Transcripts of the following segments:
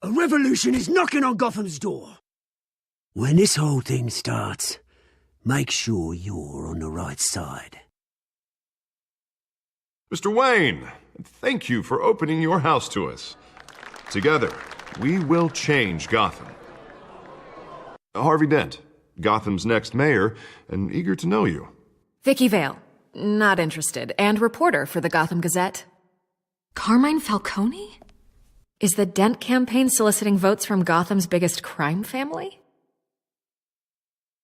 A revolution is knocking on Gotham's door. When this whole thing starts, make sure you're on the right side. Mr. Wayne, thank you for opening your house to us. Together, we will change Gotham. Harvey Dent, Gotham's next mayor, and eager to know you. Vicky Vale, not interested, and reporter for the Gotham Gazette. Carmine Falcone? Is the Dent campaign soliciting votes from Gotham's biggest crime family?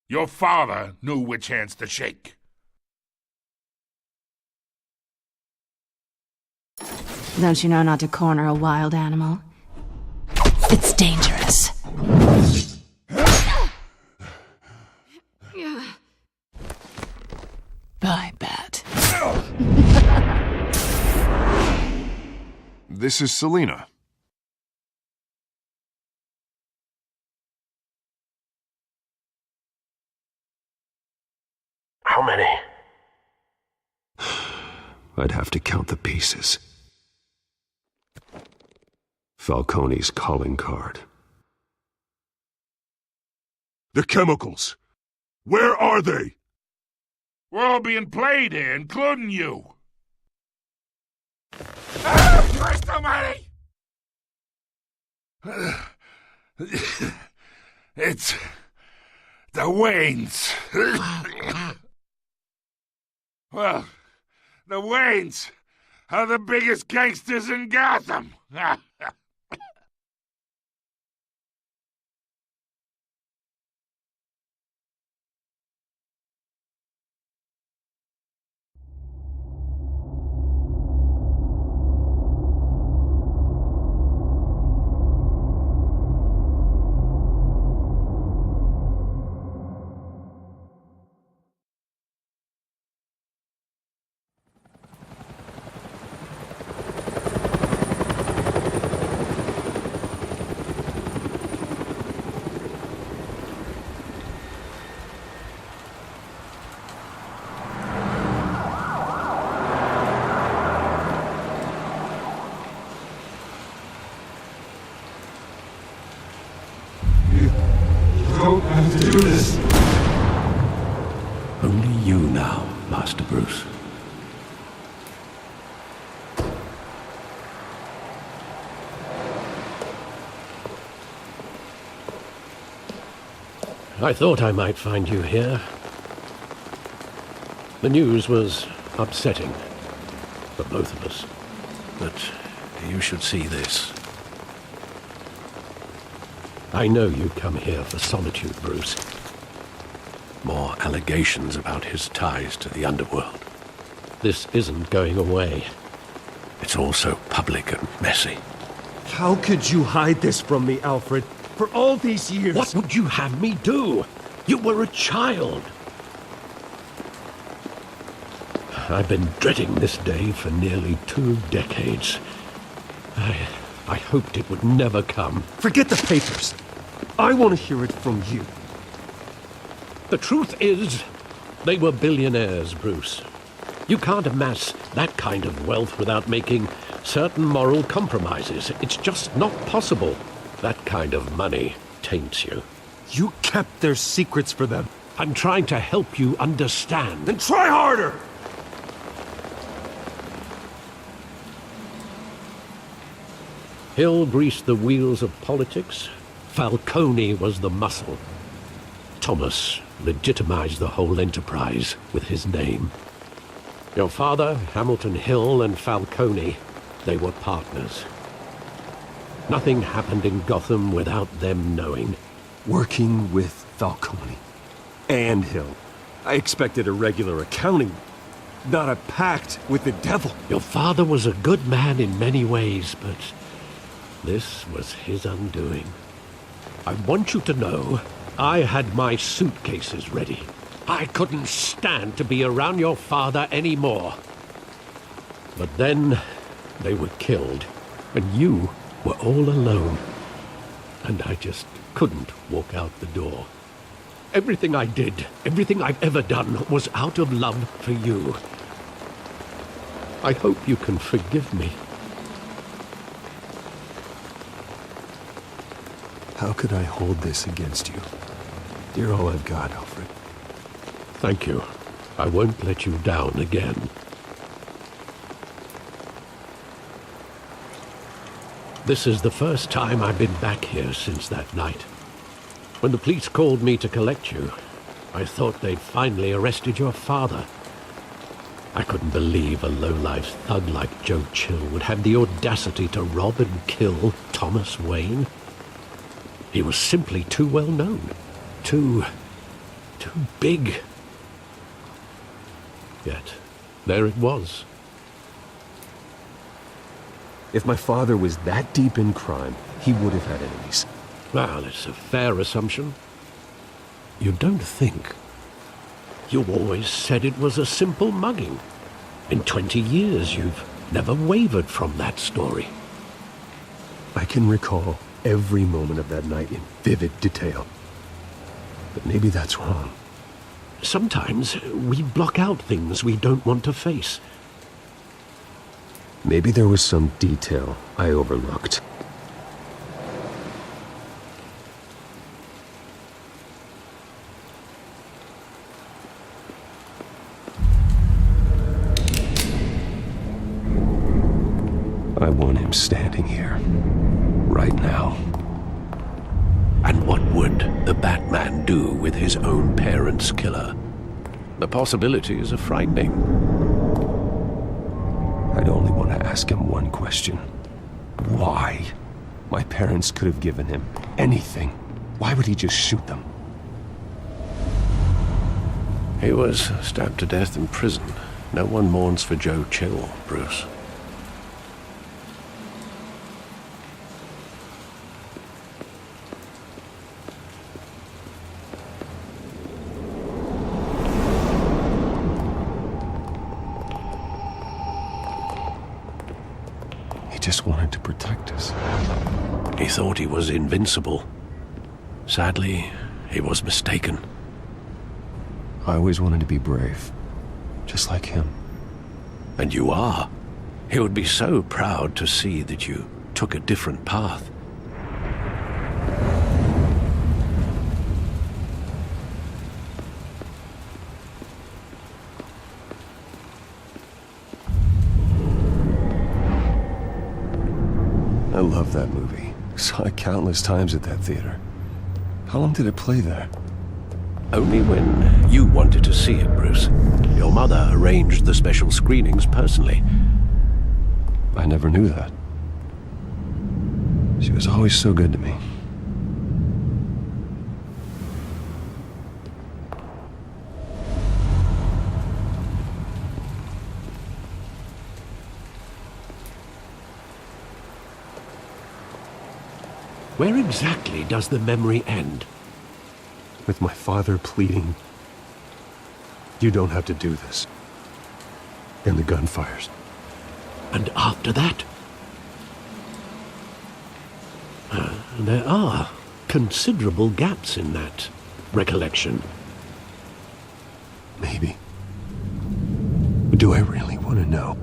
Your father knew which hands to shake. Don't you know not to corner a wild animal? It's dangerous. I bet. This is Selina. How many? I'd have to count the pieces. Falcone's calling card. The chemicals. Where are they? We're all being played here, including you. Christ almighty! It's the Waynes. Well, the Waynes are the biggest gangsters in Gotham. Don't have to do this. Only you now, Master Bruce. I thought I might find you here. The news was upsetting for both of us. But you should see this. I know you come here for solitude, Bruce. More allegations about his ties to the underworld. This isn't going away. It's all so public and messy. How could you hide this from me, Alfred? For all these years... What would you have me do? You were a child. I've been dreading this day for nearly 2 decades. I hoped it would never come. Forget the papers. I want to hear it from you. The truth is, they were billionaires, Bruce. You can't amass that kind of wealth without making certain moral compromises. It's just not possible. That kind of money taints you. You kept their secrets for them. I'm trying to help you understand. Then try harder! Hill greased the wheels of politics. Falcone was the muscle. Thomas legitimized the whole enterprise with his name. Your father, Hamilton Hill, and Falcone, they were partners. Nothing happened in Gotham without them knowing. Working with Falcone and Hill. I expected a regular accounting, not a pact with the devil. Your father was a good man in many ways, but this was his undoing. I want you to know, I had my suitcases ready. I couldn't stand to be around your father anymore. But then, they were killed, and you were all alone. And I just couldn't walk out the door. Everything I did, everything I've ever done, was out of love for you. I hope you can forgive me. How could I hold this against you? You're all I've got, Alfred. Thank you. I won't let you down again. This is the first time I've been back here since that night. When the police called me to collect you, I thought they'd finally arrested your father. I couldn't believe a low-life thug like Joe Chill would have the audacity to rob and kill Thomas Wayne. He was simply too well known. Too big. Yet, there it was. If my father was that deep in crime, he would have had enemies. Well, it's a fair assumption. You don't think? You always said it was a simple mugging. In 20 years, you've never wavered from that story. I can recall every moment of that night in vivid detail. But maybe that's wrong. Sometimes we block out things we don't want to face. Maybe there was some detail I overlooked. I want him standing here, right now. And what would the Batman do with his own parents' killer? The possibilities are frightening. I'd only want to ask him one question. Why? My parents could have given him anything. Why would he just shoot them? He was stabbed to death in prison. No one mourns for Joe Chill, Bruce. He just wanted to protect us. He thought he was invincible. Sadly, he was mistaken. I always wanted to be brave, just like him. And you are. He would be so proud to see that you took a different path. I love that movie. Saw it countless times at that theater. How long did it play there? Only when you wanted to see it, Bruce. Your mother arranged the special screenings personally. I never knew that. She was always so good to me. Where exactly does the memory end? With my father pleading, "You don't have to do this." And the gun fires. And after that? There are considerable gaps in that recollection. Maybe. But do I really want to know?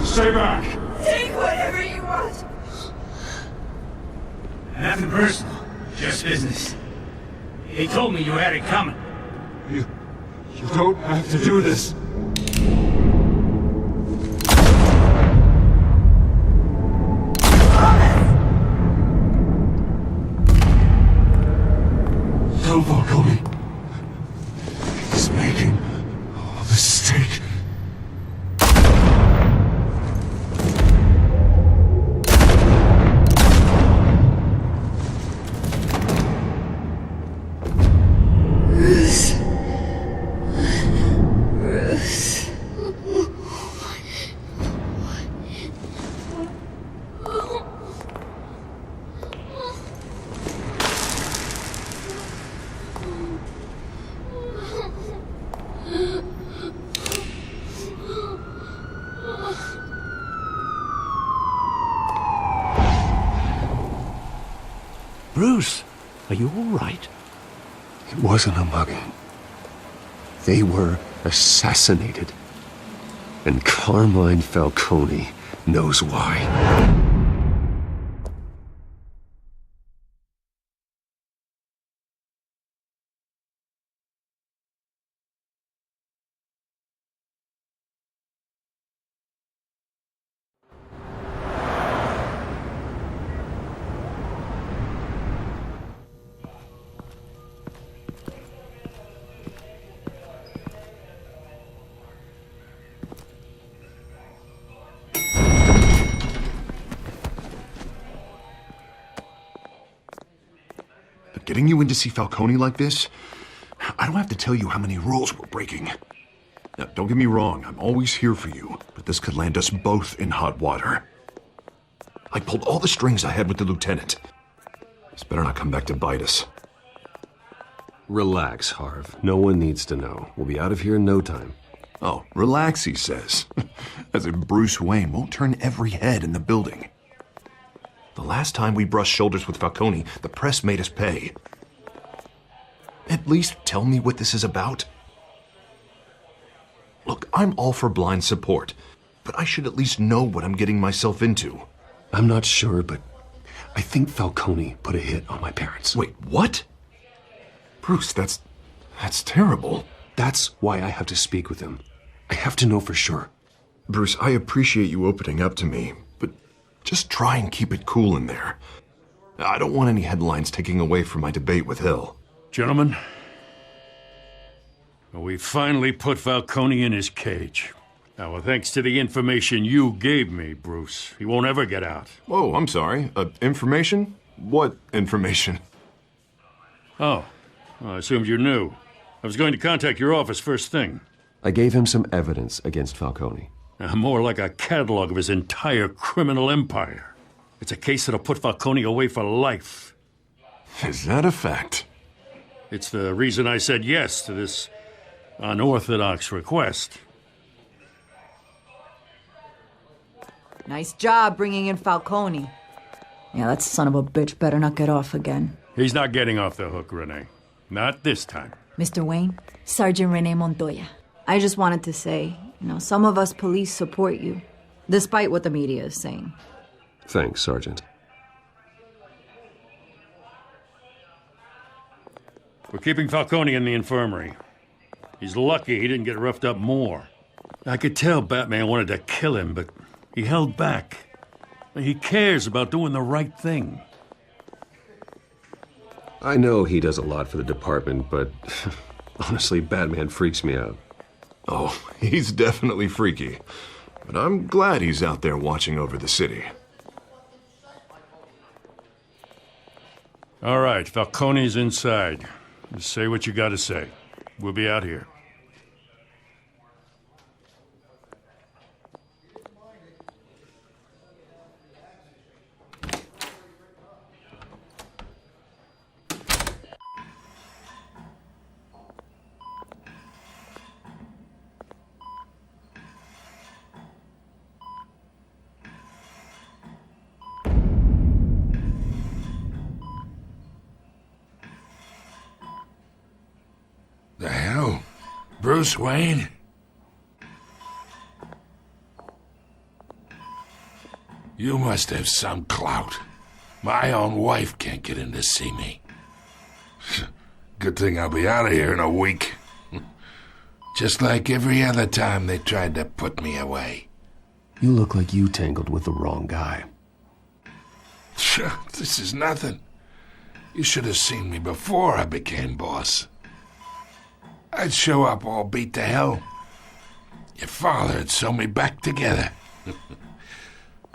Stay back! Take whatever you want! Nothing personal, just business. He told me you had it coming. You don't have to do this. Tell Falcone. He's making a mistake. Bruce, are you all right? It wasn't a mugging. They were assassinated. And Carmine Falcone knows why. Getting you in to see Falcone like this? I don't have to tell you how many rules we're breaking. Now, don't get me wrong, I'm always here for you, but this could land us both in hot water. I pulled all the strings I had with the lieutenant. This better not come back to bite us. Relax, Harv. No one needs to know. We'll be out of here in no time. Oh, relax, he says. As if Bruce Wayne won't turn every head in the building. The last time we brushed shoulders with Falcone, the press made us pay. At least tell me what this is about. Look, I'm all for blind support, but I should at least know what I'm getting myself into. I'm not sure, but I think Falcone put a hit on my parents. Wait, what? Bruce, that's terrible. That's why I have to speak with him. I have to know for sure. Bruce, I appreciate you opening up to me, but just try and keep it cool in there. I don't want any headlines taking away from my debate with Hill. Gentlemen, we finally put Falcone in his cage. Now, well, thanks to the information you gave me, Bruce, he won't ever get out. Oh, I'm sorry. Information? What information? Oh, well, I assumed you knew. I was going to contact your office first thing. I gave him some evidence against Falcone. More like a catalog of his entire criminal empire. It's a case that'll put Falcone away for life. Is that a fact? It's the reason I said yes to this unorthodox request. Nice job bringing in Falcone. Yeah, that son of a bitch better not get off again. He's not getting off the hook, Renee. Not this time. Mr. Wayne, Sergeant Renee Montoya. I just wanted to say, some of us police support you, despite what the media is saying. Thanks, Sergeant. We're keeping Falcone in the infirmary. He's lucky he didn't get roughed up more. I could tell Batman wanted to kill him, but he held back. He cares about doing the right thing. I know he does a lot for the department, but honestly, Batman freaks me out. Oh, he's definitely freaky. But I'm glad he's out there watching over the city. All right, Falcone's inside. Just say what you gotta say. We'll be out here. The hell? Bruce Wayne? You must have some clout. My own wife can't get in to see me. Good thing I'll be out of here in a week. Just like every other time they tried to put me away. You look like you tangled with the wrong guy. This is nothing. You should have seen me before I became boss. I'd show up all beat to hell. Your father'd sew me back together.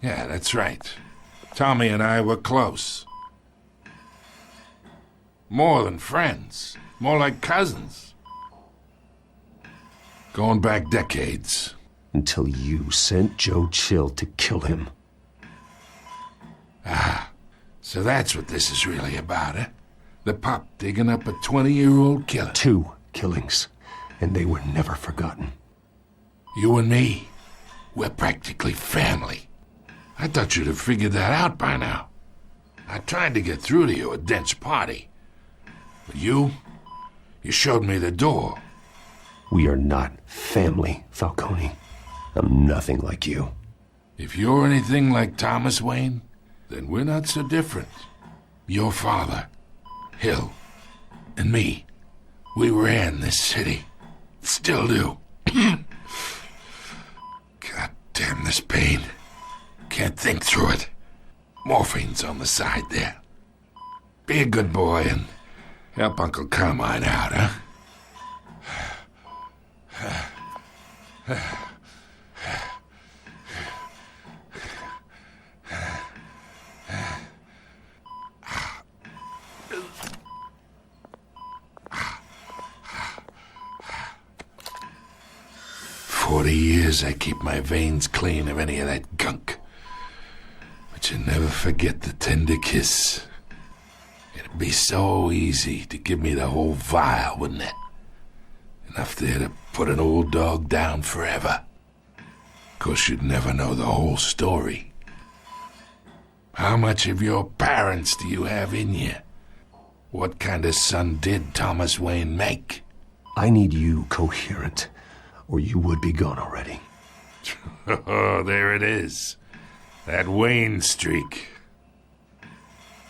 Yeah, that's right. Tommy and I were close. More than friends. More like cousins. Going back decades. Until you sent Joe Chill to kill him. Ah, so that's what this is really about, eh? The pup digging up a 20-year-old killer. 2 killings, and they were never forgotten. You and me, we're practically family. I thought you'd have figured that out by now. I tried to get through to you at Dent's party. But you showed me the door. We are not family, Falcone. I'm nothing like you. If you're anything like Thomas Wayne, then we're not so different. Your father, Hill, and me, we ran this city. Still do. God damn this pain. Can't think through it. Morphine's on the side there. Be a good boy and help Uncle Carmine out, huh? 40 years I keep my veins clean of any of that gunk. But you never forget the tender kiss. It'd be so easy to give me the whole vial, wouldn't it? Enough there to put an old dog down forever. Of course, you'd never know the whole story. How much of your parents do you have in you? What kind of son did Thomas Wayne make? I need you coherent, or you would be gone already. Oh, there it is. That Wayne streak.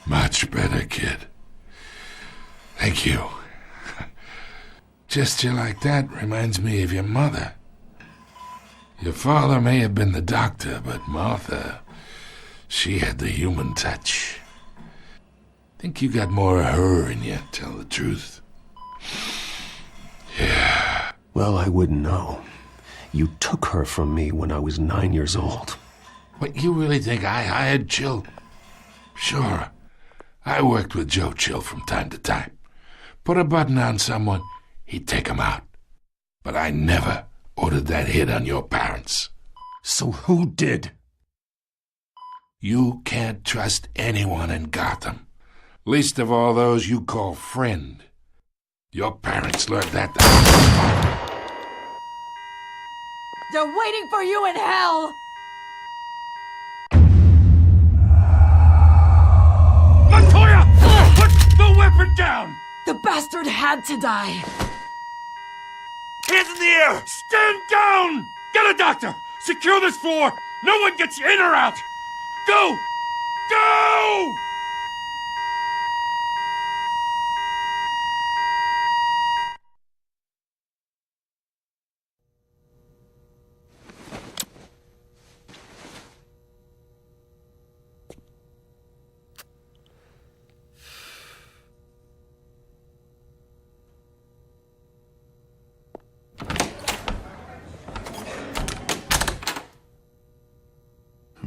Much better, kid. Thank you. Gesture like that reminds me of your mother. Your father may have been the doctor, but Martha, she had the human touch. Think you got more of her in you, tell the truth. Yeah. Well, I wouldn't know. You took her from me when I was 9 years old. What, you really think I hired Chill? Sure. I worked with Joe Chill from time to time. Put a button on someone, he'd take him out. But I never ordered that hit on your parents. So who did? You can't trust anyone in Gotham. Least of all those you call friend. Your parents learned that. They're waiting for you in hell! Montoya! Put the weapon down! The bastard had to die! Hands in the air! Stand down! Get a doctor! Secure this floor! No one gets in or out! Go! Go!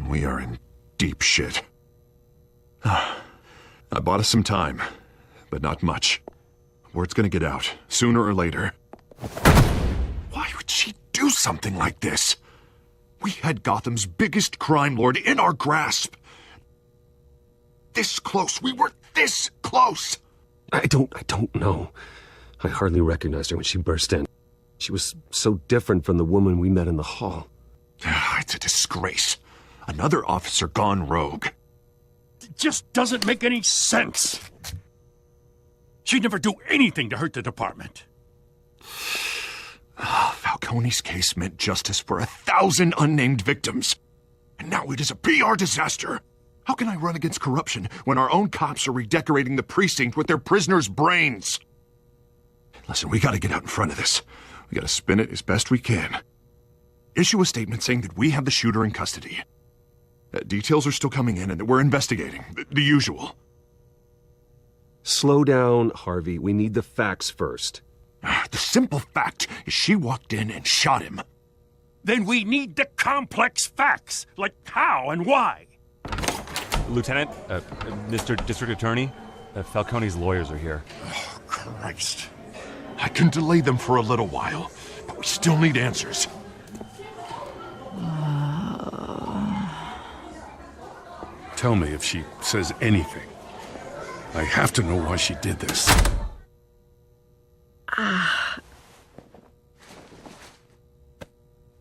We are in deep shit. I bought us some time, but not much. Word's gonna get out, sooner or later. Why would she do something like this? We had Gotham's biggest crime lord in our grasp. This close. We were this close. I don't know. I hardly recognized her when she burst in. She was so different from the woman we met in the hall. It's a disgrace. Another officer gone rogue. It just doesn't make any sense. She'd never do anything to hurt the department. Falcone's case meant justice for 1,000 unnamed victims. And now it is a PR disaster. How can I run against corruption when our own cops are redecorating the precinct with their prisoners' brains? Listen, we gotta get out in front of this. We gotta spin it as best we can. Issue a statement saying that we have the shooter in custody. Details are still coming in and that we're investigating. The usual. Slow down, Harvey. We need the facts first. The simple fact is she walked in and shot him. Then we need the complex facts, like how and why. Lieutenant, Mr. District Attorney, Falcone's lawyers are here. Oh, Christ. I can delay them for a little while, but we still need answers. Tell me if she says anything. I have to know why she did this.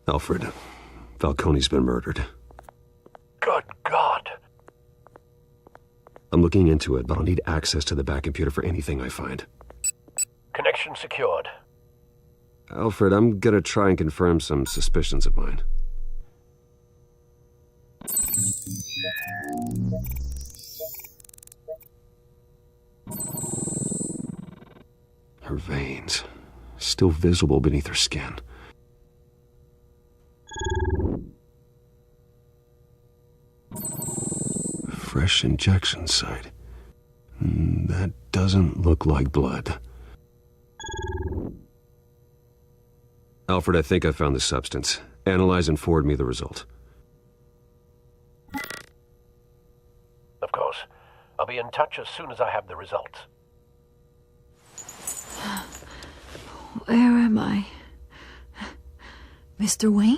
Alfred, Falcone's been murdered. Good God. I'm looking into it, but I'll need access to the back computer for anything I find. Connection secured. Alfred, I'm gonna try and confirm some suspicions of mine. Her veins, still visible beneath her skin. Fresh injection site. That doesn't look like blood. Alfred, I think I found the substance. Analyze and forward me the result. Of course. I'll be in touch as soon as I have the results. Where am I? Mr. Wayne?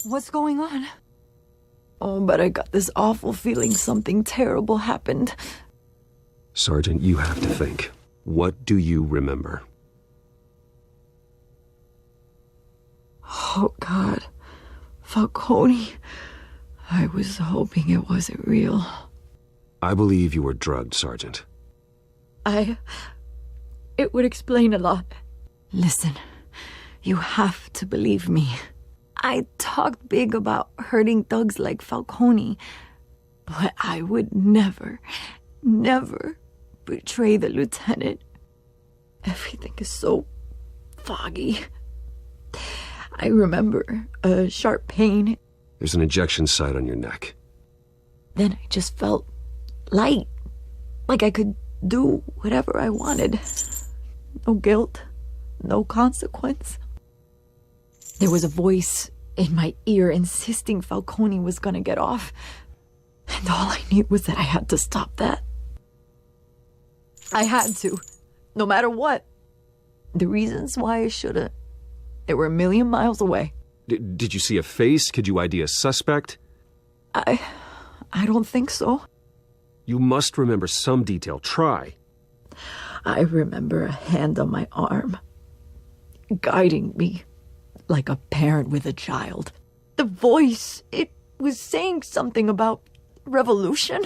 What's going on? Oh, but I got this awful feeling something terrible happened. Sergeant, you have to think. What do you remember? Oh, God. Falcone. I was hoping it wasn't real. I believe you were drugged, Sergeant. It would explain a lot. Listen, you have to believe me. I talked big about hurting thugs like Falcone, but I would never betray the lieutenant. Everything is so foggy. I remember a sharp pain. There's an injection site on your neck. Then I just felt light, like I could do whatever I wanted. No guilt, no consequence. There was a voice in my ear insisting Falcone was gonna get off. And all I knew was that I had to stop that. I had to, no matter what. The reasons why I shouldn't, they were a million miles away. Did you see a face? Could you ID a suspect? I don't think so. You must remember some detail. Try. I remember a hand on my arm, guiding me like a parent with a child. The voice, it was saying something about revolution.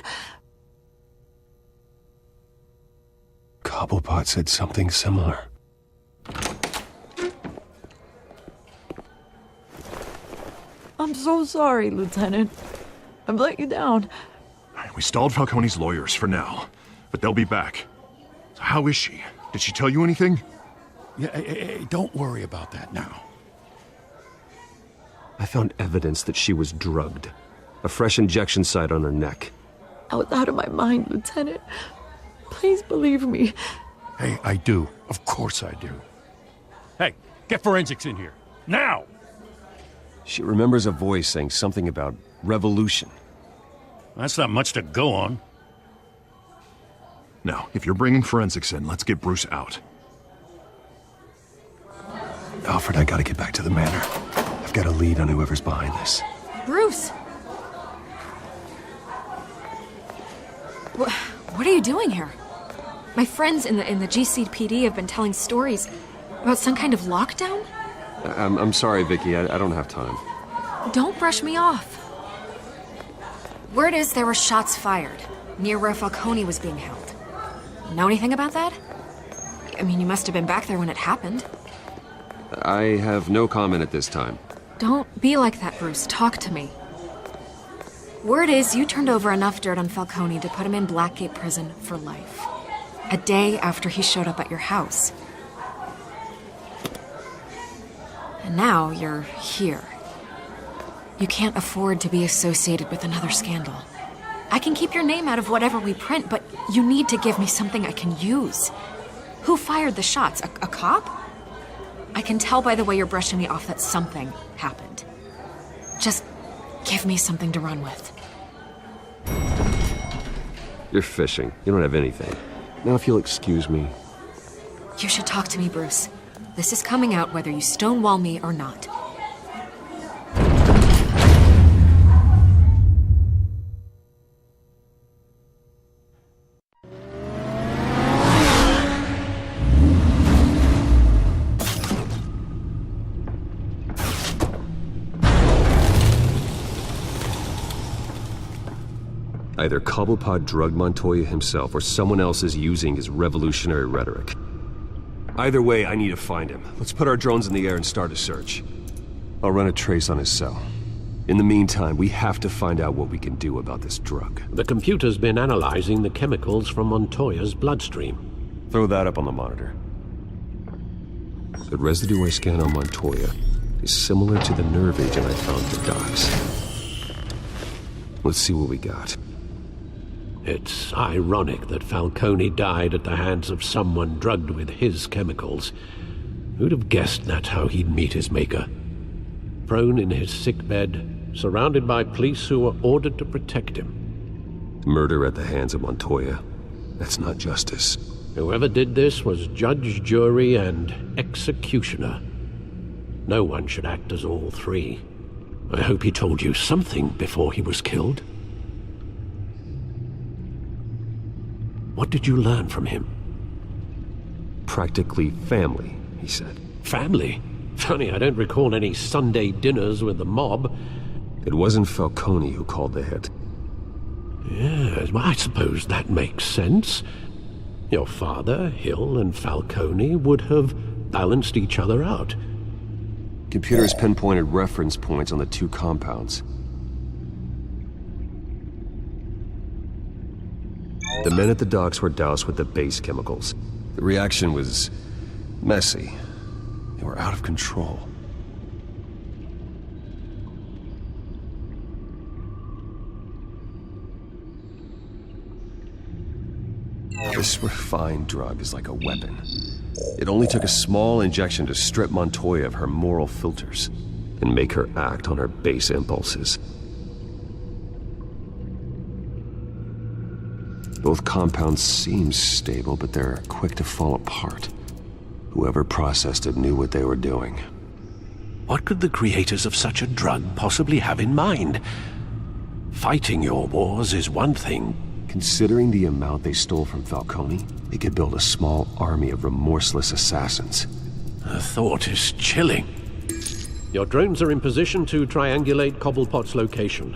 Cobblepot said something similar. I'm so sorry, Lieutenant. I've let you down. We stalled Falcone's lawyers for now, but they'll be back. So how is she? Did she tell you anything? Yeah, hey, don't worry about that now. I found evidence that she was drugged. A fresh injection site on her neck. I was out of my mind, Lieutenant. Please believe me. Hey, I do. Of course I do. Hey, get forensics in here. Now! She remembers a voice saying something about revolution. That's not much to go on. Now, if you're bringing forensics in, let's get Bruce out. Alfred, I gotta get back to the manor. I've got a lead on whoever's behind this. Bruce! What are you doing here? My friends in the GCPD have been telling stories about some kind of lockdown? I'm sorry, Vicky. I don't have time. Don't brush me off. Word is there were shots fired near where Falcone was being held. Know anything about that? I mean, you must have been back there when it happened. I have no comment at this time. Don't be like that, Bruce. Talk to me. Word is you turned over enough dirt on Falcone to put him in Blackgate Prison for life. A day after he showed up at your house. And now you're here. You can't afford to be associated with another scandal. I can keep your name out of whatever we print, but you need to give me something I can use. Who fired the shots? A cop? I can tell by the way you're brushing me off that something happened. Just give me something to run with. You're fishing. You don't have anything. Now, if you'll excuse me. You should talk to me, Bruce. This is coming out whether you stonewall me or not. Either Cobblepot drugged Montoya himself, or someone else is using his revolutionary rhetoric. Either way, I need to find him. Let's put our drones in the air and start a search. I'll run a trace on his cell. In the meantime, we have to find out what we can do about this drug. The computer's been analyzing the chemicals from Montoya's bloodstream. Throw that up on the monitor. The residue I scan on Montoya is similar to the nerve agent I found at the docks. Let's see what we got. It's ironic that Falcone died at the hands of someone drugged with his chemicals. Who'd have guessed that's how he'd meet his maker? Prone in his sickbed, surrounded by police who were ordered to protect him. Murder at the hands of Montoya. That's not justice. Whoever did this was judge, jury, and executioner. No one should act as all three. I hope he told you something before he was killed. What did you learn from him? Practically family, he said. Family? Funny, I don't recall any Sunday dinners with the mob. It wasn't Falcone who called the hit. Yes, well, I suppose that makes sense. Your father, Hill, and Falcone would have balanced each other out. Computers pinpointed reference points on the two compounds. The men at the docks were doused with the base chemicals. The reaction was messy. They were out of control. This refined drug is like a weapon. It only took a small injection to strip Montoya of her moral filters and make her act on her base impulses. Both compounds seem stable, but they're quick to fall apart. Whoever processed it knew what they were doing. What could the creators of such a drug possibly have in mind? Fighting your wars is one thing. Considering the amount they stole from Falcone, they could build a small army of remorseless assassins. The thought is chilling. Your drones are in position to triangulate Cobblepot's location.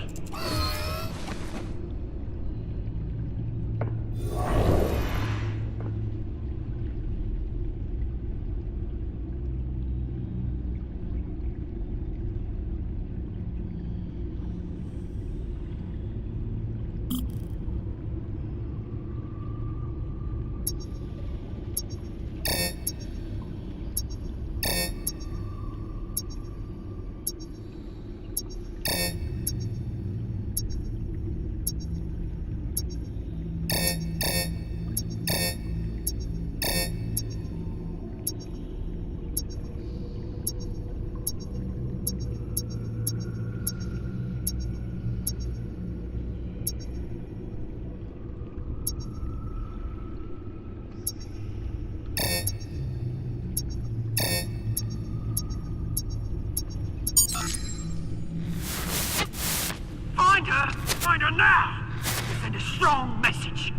Find her now! Send a strong message.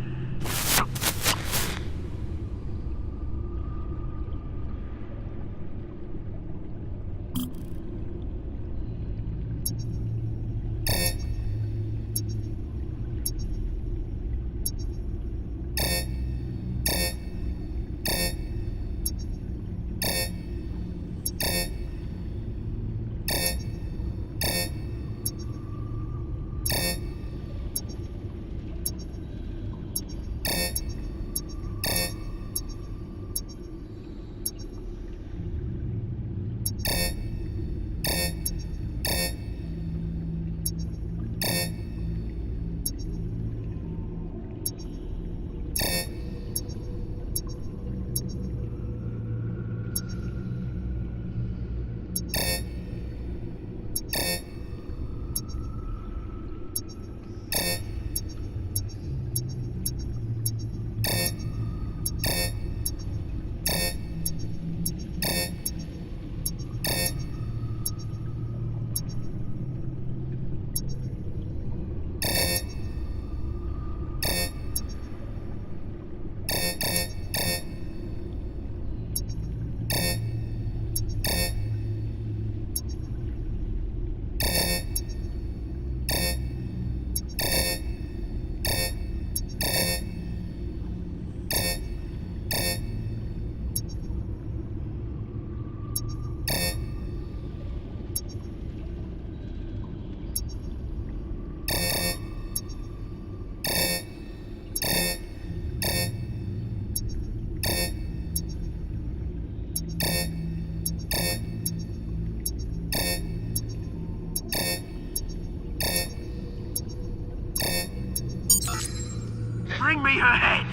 me her head!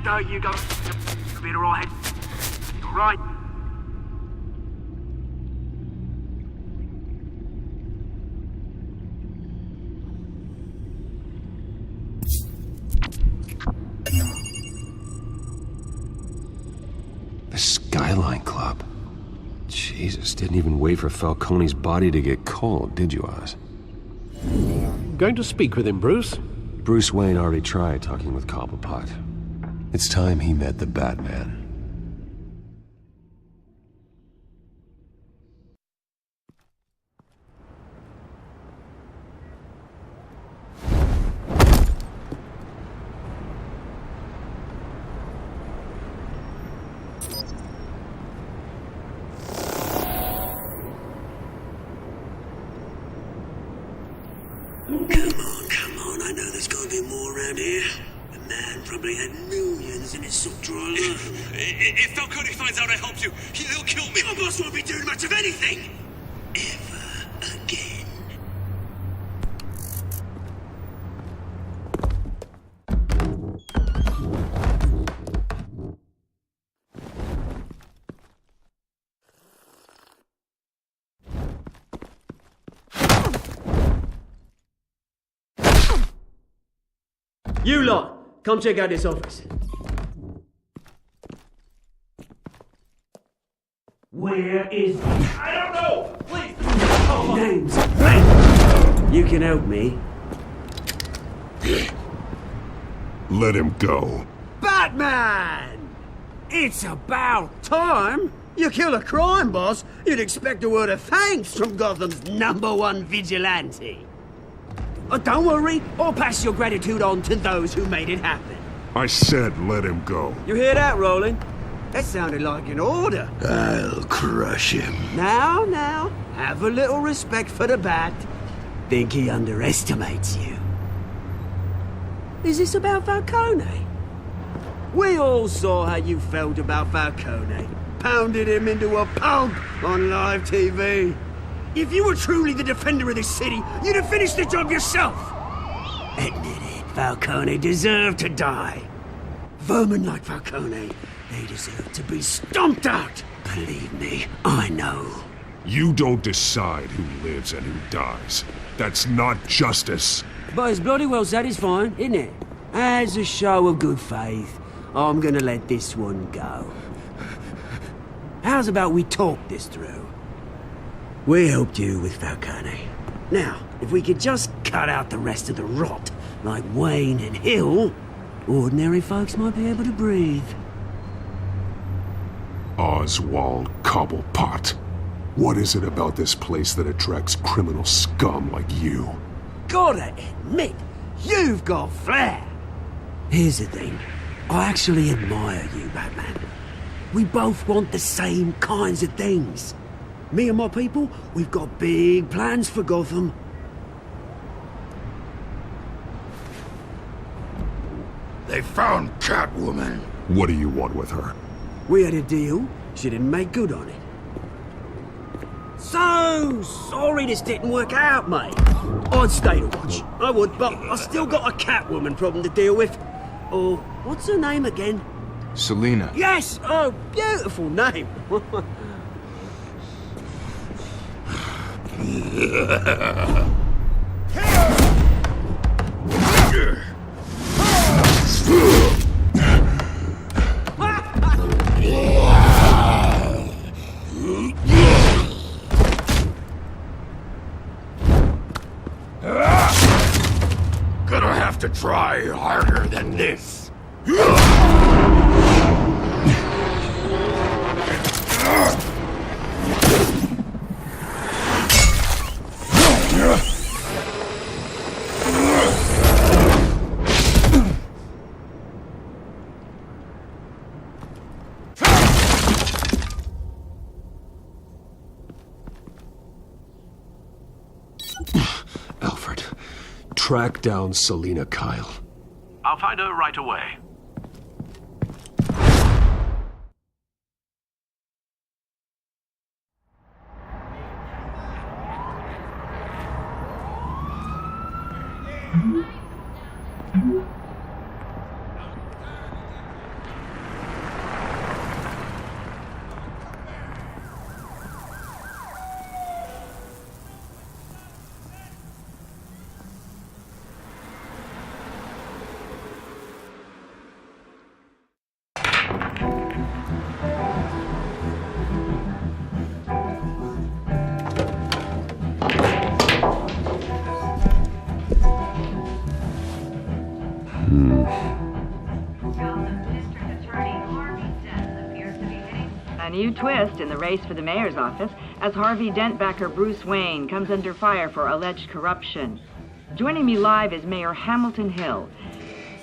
There you go. Be alright. Right. The Skyline Club. Jesus, didn't even wait for Falcone's body to get cold, did you, Oz? Going to speak with him, Bruce? Bruce Wayne already tried talking with Cobblepot. It's time he met the Batman. Come on, I know there's gotta be more around here. The man probably had millions in his suit-dry life. If Falcone finds out I helped you, he'll kill me. Your boss won't be doing much of anything! Ever again. You lot, come check out this office. Where is... I don't know! Please! Name's Bang! You can help me. Let him go. Batman! It's about time! You kill a crime boss, you'd expect a word of thanks from Gotham's #1 vigilante. Don't worry, I'll pass your gratitude on to those who made it happen. I said let him go. You hear that, Roland? That sounded like an order. I'll crush him. Now, have a little respect for the Bat. Think he underestimates you. Is this about Falcone? We all saw how you felt about Falcone. Pounded him into a pulp on live TV. If you were truly the defender of this city, you'd have finished the job yourself. Admit it, Falcone deserved to die. Vermin like Falcone, they deserve to be stomped out. Believe me, I know. You don't decide who lives and who dies. That's not justice. But it's bloody well satisfying, isn't it? As a show of good faith, I'm gonna let this one go. How's about we talk this through? We helped you with Falcone. Now, if we could just cut out the rest of the rot, like Wayne and Hill, ordinary folks might be able to breathe. Oswald Cobblepot. What is it about this place that attracts criminal scum like you? Gotta admit, you've got flair. Here's the thing. I actually admire you, Batman. We both want the same kinds of things. Me and my people, we've got big plans for Gotham. They found Catwoman. What do you want with her? We had a deal. She didn't make good on it. So sorry this didn't work out, mate. I'd stay to watch. I would, but I still got a Catwoman problem to deal with. Or, what's her name again? Selina. Yes! Oh, beautiful name. Gonna have to try harder than this. track down Selina Kyle. I'll find her right away. A new twist in the race for the mayor's office as Harvey Dent backer Bruce Wayne comes under fire for alleged corruption. Joining me live is Mayor Hamilton Hill.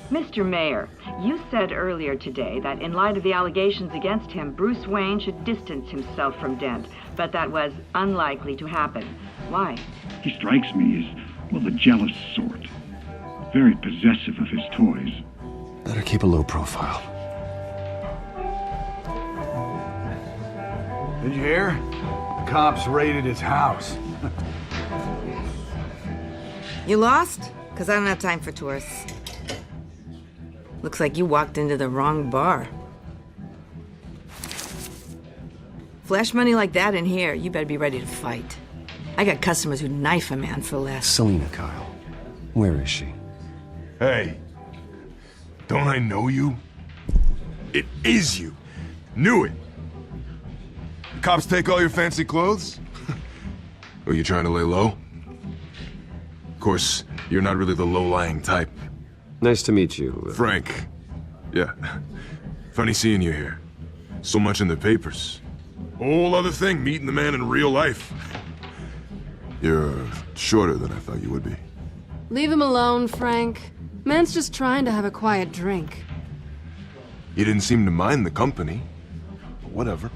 Mr. Mayor, you said earlier today that in light of the allegations against him, Bruce Wayne should distance himself from Dent, but that was unlikely to happen. Why? He strikes me as, well, the jealous sort. Very possessive of his toys. Better keep a low profile. Did you hear? The cops raided his house. You lost? Because I don't have time for tourists. Looks like you walked into the wrong bar. Flash money like that in here, you better be ready to fight. I got customers who'd knife a man for less. Selina Kyle. Where is she? Hey. Don't I know you? It is you. Knew it. The cops take all your fancy clothes? Are you trying to lay low? Of course, you're not really the low-lying type. Nice to meet you. Frank. Yeah. Funny seeing you here. So much in the papers. Whole other thing, meeting the man in real life. You're shorter than I thought you would be. Leave him alone, Frank. Man's just trying to have a quiet drink. You didn't seem to mind the company. But whatever.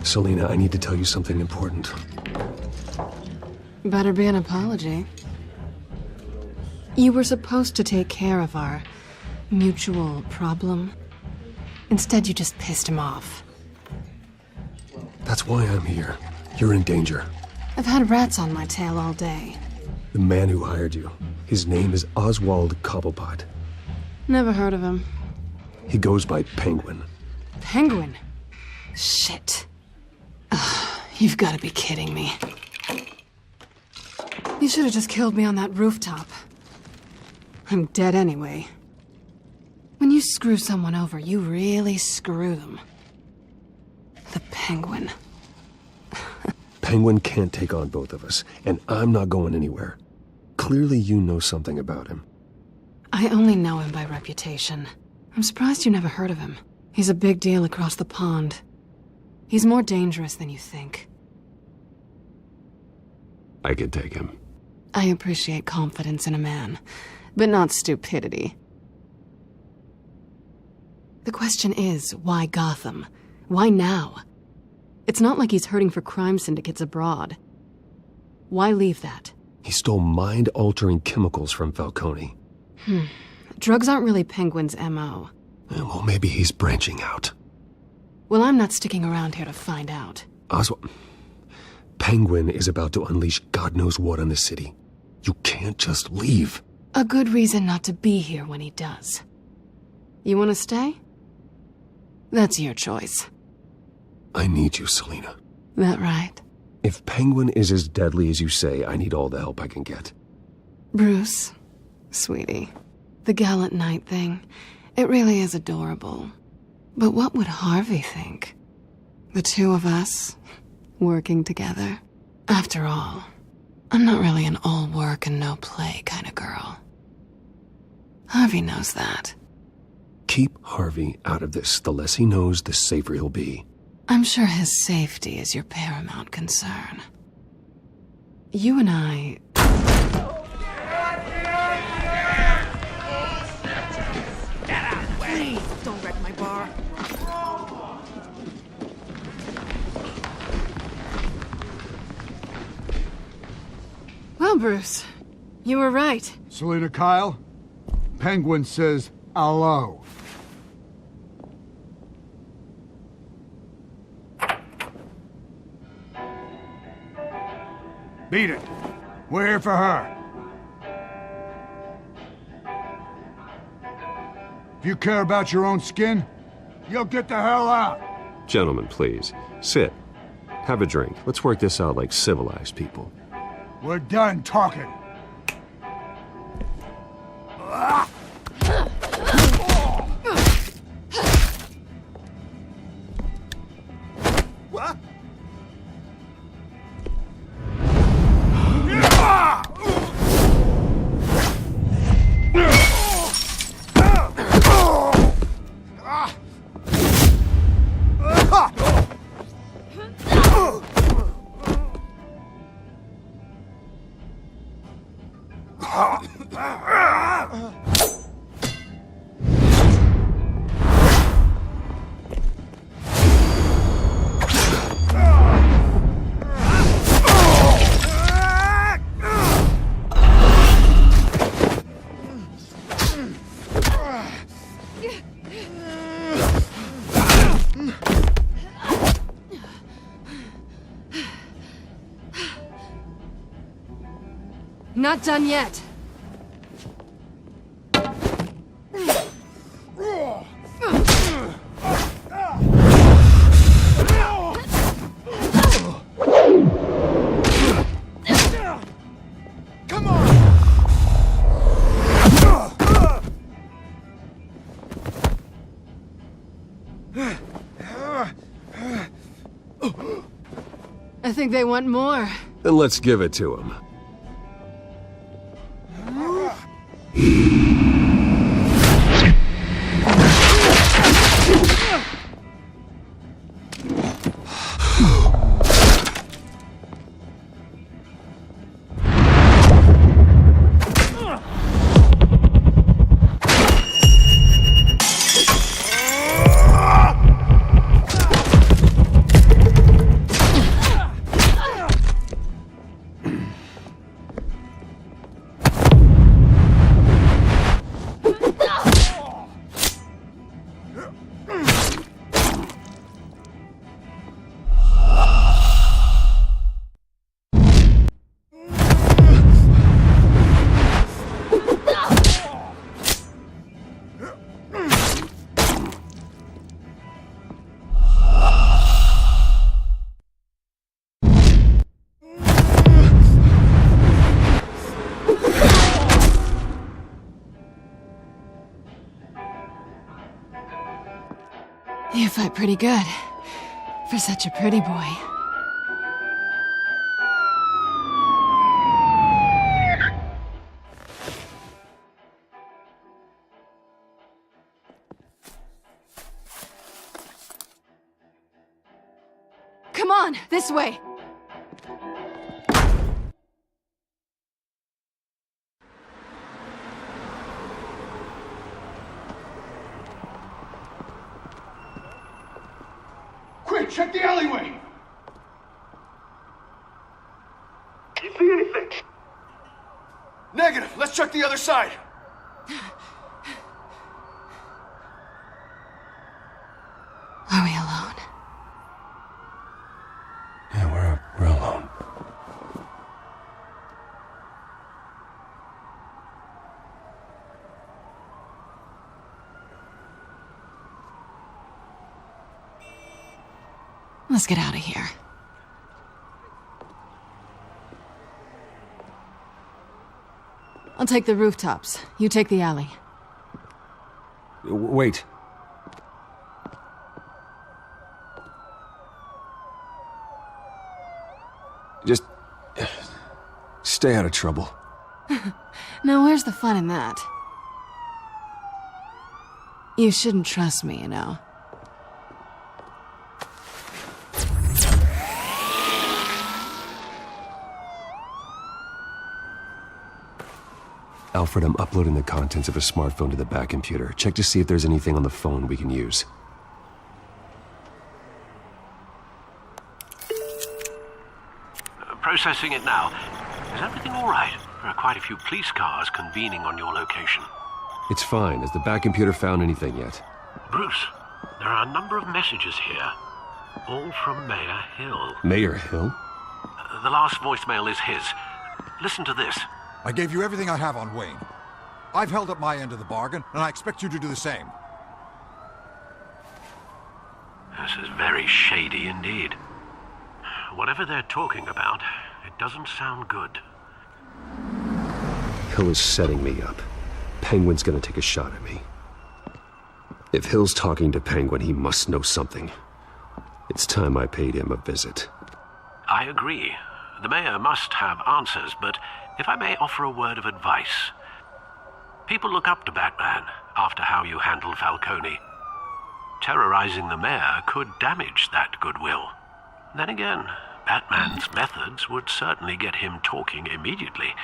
Selina, I need to tell you something important. Better be an apology. You were supposed to take care of our mutual problem. Instead, you just pissed him off. That's why I'm here. You're in danger. I've had rats on my tail all day. The man who hired you, his name is Oswald Cobblepot. Never heard of him. He goes by Penguin. Penguin? Shit. Ugh, you've got to be kidding me. You should have just killed me on that rooftop. I'm dead anyway. When you screw someone over, you really screw them. The Penguin. Penguin can't take on both of us, and I'm not going anywhere. Clearly you know something about him. I only know him by reputation. I'm surprised you never heard of him. He's a big deal across the pond. He's more dangerous than you think. I could take him. I appreciate confidence in a man, but not stupidity. The question is, why Gotham? Why now? It's not like he's hurting for crime syndicates abroad. Why leave that? He stole mind-altering chemicals from Falcone. Drugs aren't really Penguin's M.O. Well, maybe he's branching out. Well, I'm not sticking around here to find out. Oswald, Penguin is about to unleash God knows what on the city. You can't just leave. A good reason not to be here when he does. You want to stay? That's your choice. I need you, Selina. That right? If Penguin is as deadly as you say, I need all the help I can get. Bruce, sweetie, the gallant knight thing, it really is adorable. But what would Harvey think? The two of us, working together? After all, I'm not really an all work and no play kind of girl. Harvey knows that. Keep Harvey out of this. The less he knows, the safer he'll be. I'm sure his safety is your paramount concern. You and I... Please, don't wreck my bar. Bruce. You were right. Selina Kyle? Penguin says hello. Beat it. We're here for her. If you care about your own skin, you'll get the hell out. Gentlemen, please. Sit. Have a drink. Let's work this out like civilized people. We're done talking. What? Not done yet. Come on! I think they want more. Then let's give it to them. You fight pretty good. For such a pretty boy. Come on, this way! Quick, check the alleyway! You see anything? Negative. Let's check the other side. Are we alone? Yeah, we're alone. Let's get out of here. I'll take the rooftops. You take the alley. Wait. Just stay out of trouble. Now, where's the fun in that? You shouldn't trust me, you know. Alfred, I'm uploading the contents of a smartphone to the back computer. Check to see if there's anything on the phone we can use. Processing it now. Is everything all right? There are quite a few police cars convening on your location. It's fine. Has the back computer found anything yet? Bruce, there are a number of messages here. All from Mayor Hill. Mayor Hill? The last voicemail is his. Listen to this. I gave you everything I have on Wayne. I've held up my end of the bargain, and I expect you to do the same. This is very shady indeed. Whatever they're talking about, it doesn't sound good. Hill is setting me up. Penguin's gonna take a shot at me. If Hill's talking to Penguin, he must know something. It's time I paid him a visit. I agree. The mayor must have answers, but if I may offer a word of advice. People look up to Batman after how you handled Falcone. Terrorizing the mayor could damage that goodwill. Then again, Batman's methods would certainly get him talking immediately.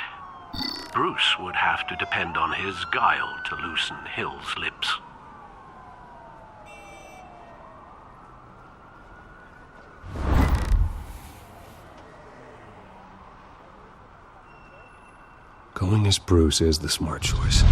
Bruce would have to depend on his guile to loosen Hill's lips. Going as Bruce is the smart choice.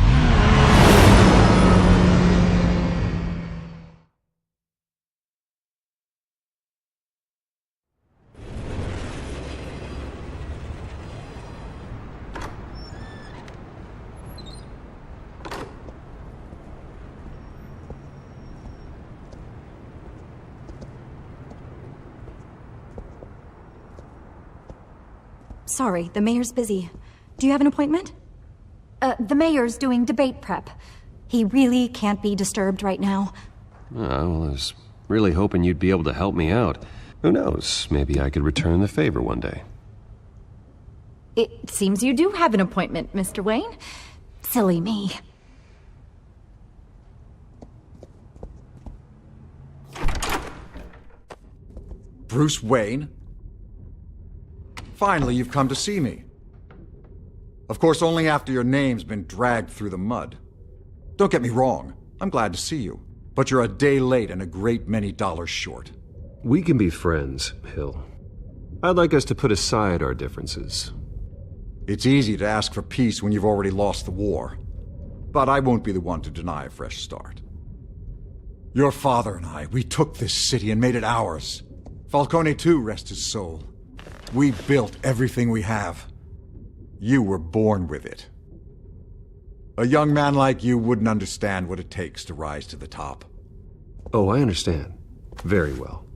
Sorry, the mayor's busy. Do you have an appointment? The mayor's doing debate prep. He really can't be disturbed right now. Well, I was really hoping you'd be able to help me out. Who knows, maybe I could return the favor one day. It seems you do have an appointment, Mr. Wayne. Silly me. Bruce Wayne? Finally, you've come to see me. Of course, only after your name's been dragged through the mud. Don't get me wrong, I'm glad to see you. But you're a day late and a great many dollars short. We can be friends, Hill. I'd like us to put aside our differences. It's easy to ask for peace when you've already lost the war. But I won't be the one to deny a fresh start. Your father and I, we took this city and made it ours. Falcone too, rest his soul. We built everything we have. You were born with it. A young man like you wouldn't understand what it takes to rise to the top. Oh, I understand. Very well.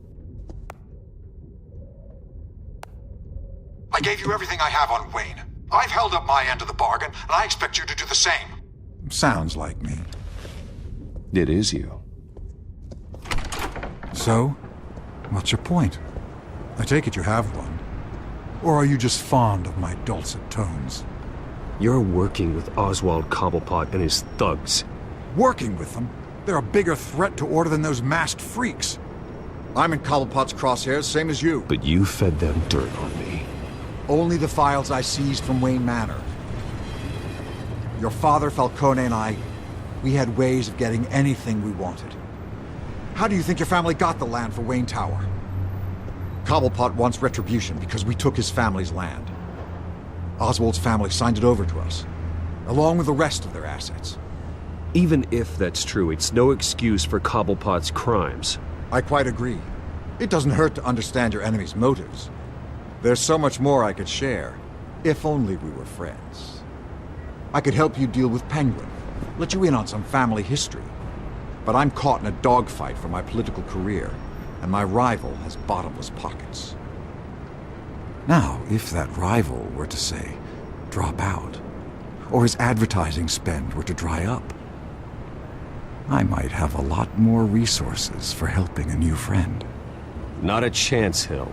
I gave you everything I have on Wayne. I've held up my end of the bargain, and I expect you to do the same. Sounds like me. It is you. So, what's your point? I take it you have one. Or are you just fond of my dulcet tones? You're working with Oswald Cobblepot and his thugs. Working with them? They're a bigger threat to order than those masked freaks. I'm in Cobblepot's crosshairs, same as you. But you fed them dirt on me. Only the files I seized from Wayne Manor. Your father, Falcone, and I, we had ways of getting anything we wanted. How do you think your family got the land for Wayne Tower? Cobblepot wants retribution because we took his family's land. Oswald's family signed it over to us, along with the rest of their assets. Even if that's true, it's no excuse for Cobblepot's crimes. I quite agree. It doesn't hurt to understand your enemy's motives. There's so much more I could share, if only we were friends. I could help you deal with Penguin, let you in on some family history. But I'm caught in a dogfight for my political career, and my rival has bottomless pockets. Now, if that rival were to say, drop out, or his advertising spend were to dry up, I might have a lot more resources for helping a new friend. Not a chance, Hill.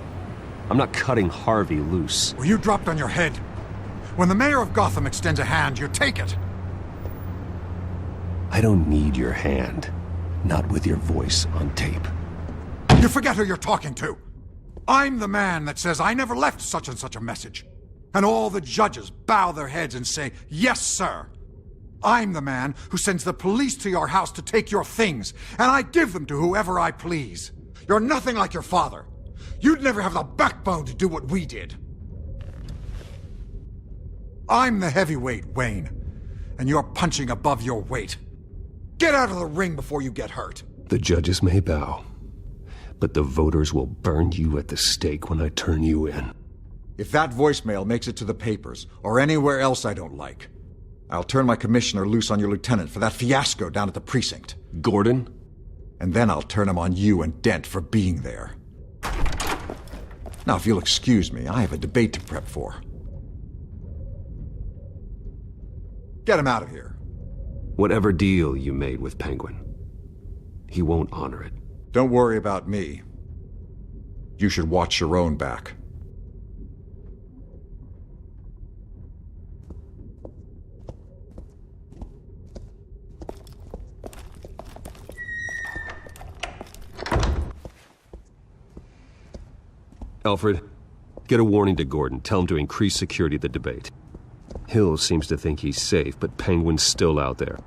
I'm not cutting Harvey loose. Well, you dropped on your head. When the mayor of Gotham extends a hand, you take it. I don't need your hand. Not with your voice on tape. You forget who you're talking to. I'm the man that says I never left such and such a message. And all the judges bow their heads and say, yes, sir. I'm the man who sends the police to your house to take your things, and I give them to whoever I please. You're nothing like your father. You'd never have the backbone to do what we did. I'm the heavyweight, Wayne. And you're punching above your weight. Get out of the ring before you get hurt. The judges may bow, but the voters will burn you at the stake when I turn you in. If that voicemail makes it to the papers, or anywhere else I don't like, I'll turn my commissioner loose on your lieutenant for that fiasco down at the precinct. Gordon? And then I'll turn him on you and Dent for being there. Now, if you'll excuse me, I have a debate to prep for. Get him out of here. Whatever deal you made with Penguin, he won't honor it. Don't worry about me. You should watch your own back. Alfred, get a warning to Gordon. Tell him to increase security at the debate. Hill seems to think he's safe, but Penguin's still out there.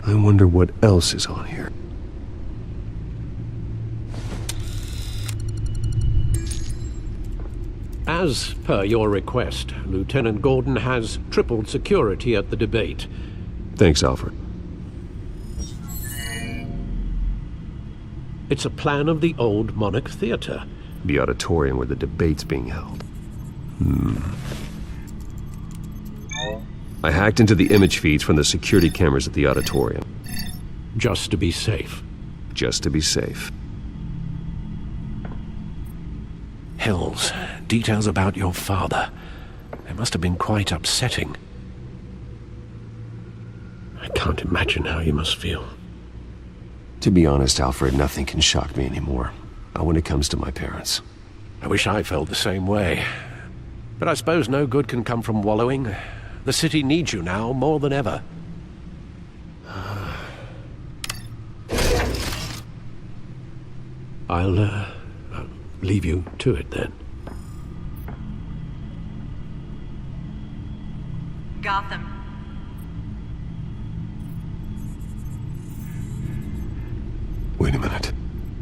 I wonder what else is on here. As per your request, Lieutenant Gordon has tripled security at the debate. Thanks, Alfred. It's a plan of the old Monarch Theater. The auditorium where the debate's being held. I hacked into the image feeds from the security cameras at the auditorium. Just to be safe. Just to be safe. Hills, details about your father. They must have been quite upsetting. I can't imagine how you must feel. To be honest, Alfred, nothing can shock me anymore. Not when it comes to my parents. I wish I felt the same way. But I suppose no good can come from wallowing. The city needs you now more than ever. I'll leave you to it then. Gotham. Wait a minute.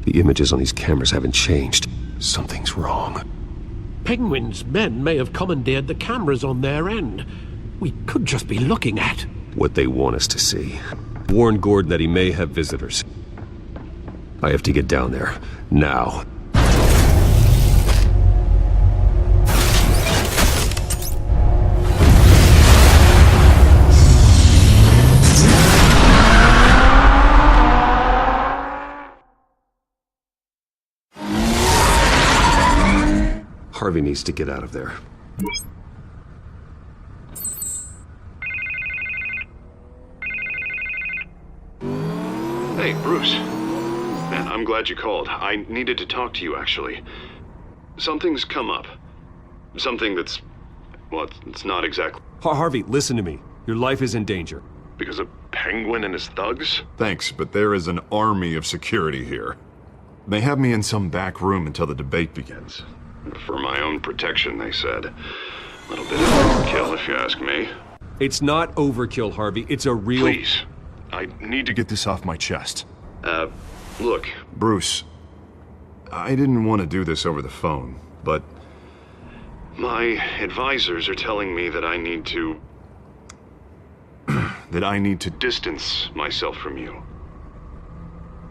The images on these cameras haven't changed. Something's wrong. Penguin's men may have commandeered the cameras on their end. We could just be looking at what they want us to see. Warn Gordon that he may have visitors. I have to get down there. Now. Harvey needs to get out of there. Hey, Bruce. Man, I'm glad you called. I needed to talk to you, actually. Something's come up. Something that's... well, it's not exactly... Harvey, listen to me. Your life is in danger. Because of Penguin and his thugs? Thanks, but there is an army of security here. They have me in some back room until the debate begins. For my own protection, they said. A little bit of overkill, if you ask me. It's not overkill, Harvey. It's a real... Please. I need to get this off my chest. Look, Bruce. I didn't want to do this over the phone, but... my advisors are telling me that I need to... that I need to distance myself from you.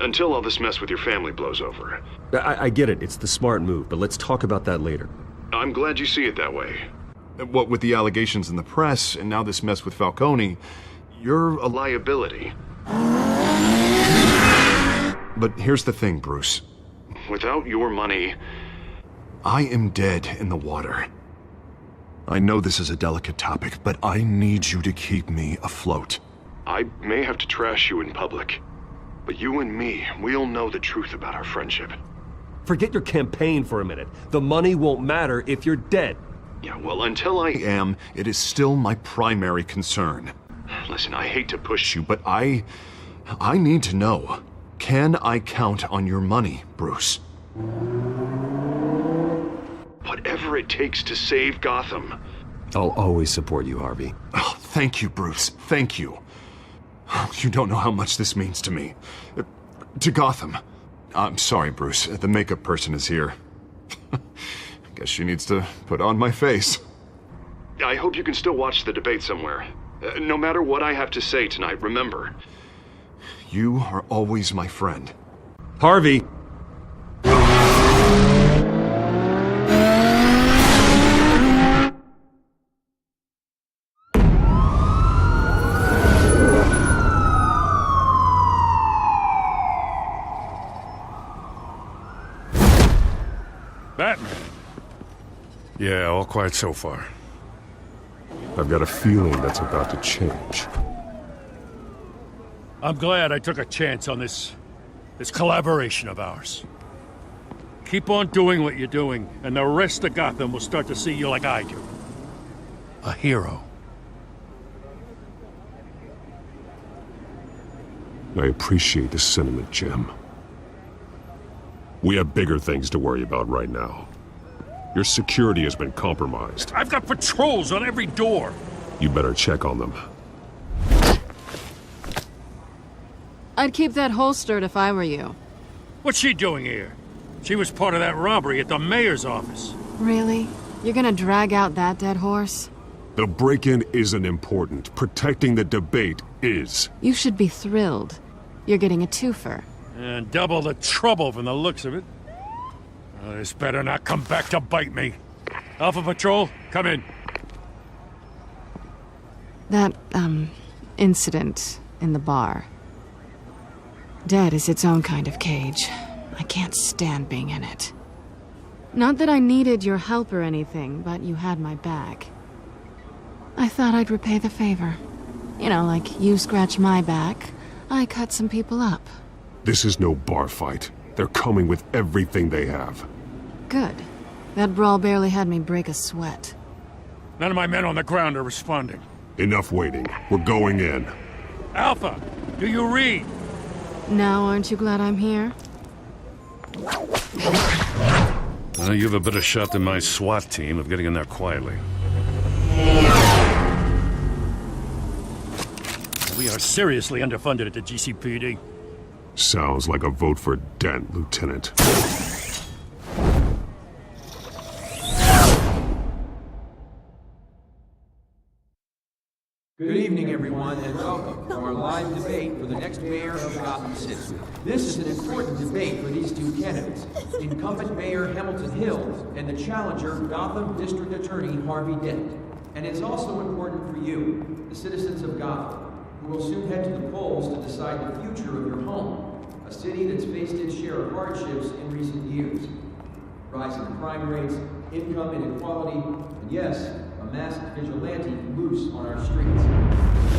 Until all this mess with your family blows over. I get it. It's the smart move, but let's talk about that later. I'm glad you see it that way. What with the allegations in the press, and now this mess with Falcone, you're a liability. But here's the thing, Bruce. Without your money, I am dead in the water. I know this is a delicate topic, but I need you to keep me afloat. I may have to trash you in public, but you and me, we'll know the truth about our friendship. Forget your campaign for a minute. The money won't matter if you're dead. Yeah, well, until I am, it is still my primary concern. Listen, I hate to push you, but I need to know. Can I count on your money, Bruce? Whatever it takes to save Gotham. I'll always support you, Harvey. Oh, thank you, Bruce. Thank you. You don't know how much this means to me. To Gotham. I'm sorry, Bruce. The makeup person is here. Guess she needs to put on my face. I hope you can still watch the debate somewhere. No matter what I have to say tonight, remember, you are always my friend. Harvey! Batman. Yeah, all quiet so far. I've got a feeling that's about to change. I'm glad I took a chance on this collaboration of ours. Keep on doing what you're doing, and the rest of Gotham will start to see you like I do. A hero. I appreciate the sentiment, Jim. We have bigger things to worry about right now. Your security has been compromised. I've got patrols on every door. You better check on them. I'd keep that holstered if I were you. What's she doing here? She was part of that robbery at the mayor's office. Really? You're gonna drag out that dead horse? The break-in isn't important. Protecting the debate is. You should be thrilled. You're getting a twofer. And double the trouble from the looks of it. This better not come back to bite me. Alpha Patrol, come in. That, incident in the bar. Dead is its own kind of cage. I can't stand being in it. Not that I needed your help or anything, but you had my back. I thought I'd repay the favor. You know, like you scratch my back, I cut some people up. This is no bar fight. They're coming with everything they have. Good. That brawl barely had me break a sweat. None of my men on the ground are responding. Enough waiting. We're going in. Alpha, do you read? Now, aren't you glad I'm here? You have a better shot than my SWAT team of getting in there quietly. We are seriously underfunded at the GCPD. Sounds like a vote for Dent, Lieutenant. Good evening, everyone, and welcome to our live debate for the next mayor of Gotham City. This is an important debate for these two candidates, incumbent Mayor Hamilton Hill and the challenger, Gotham District Attorney Harvey Dent. And it's also important for you, the citizens of Gotham, who will soon head to the polls to decide the future of your home, a city that's faced its share of hardships in recent years. Rising crime rates, income inequality, and yes, a masked vigilante loose on our streets.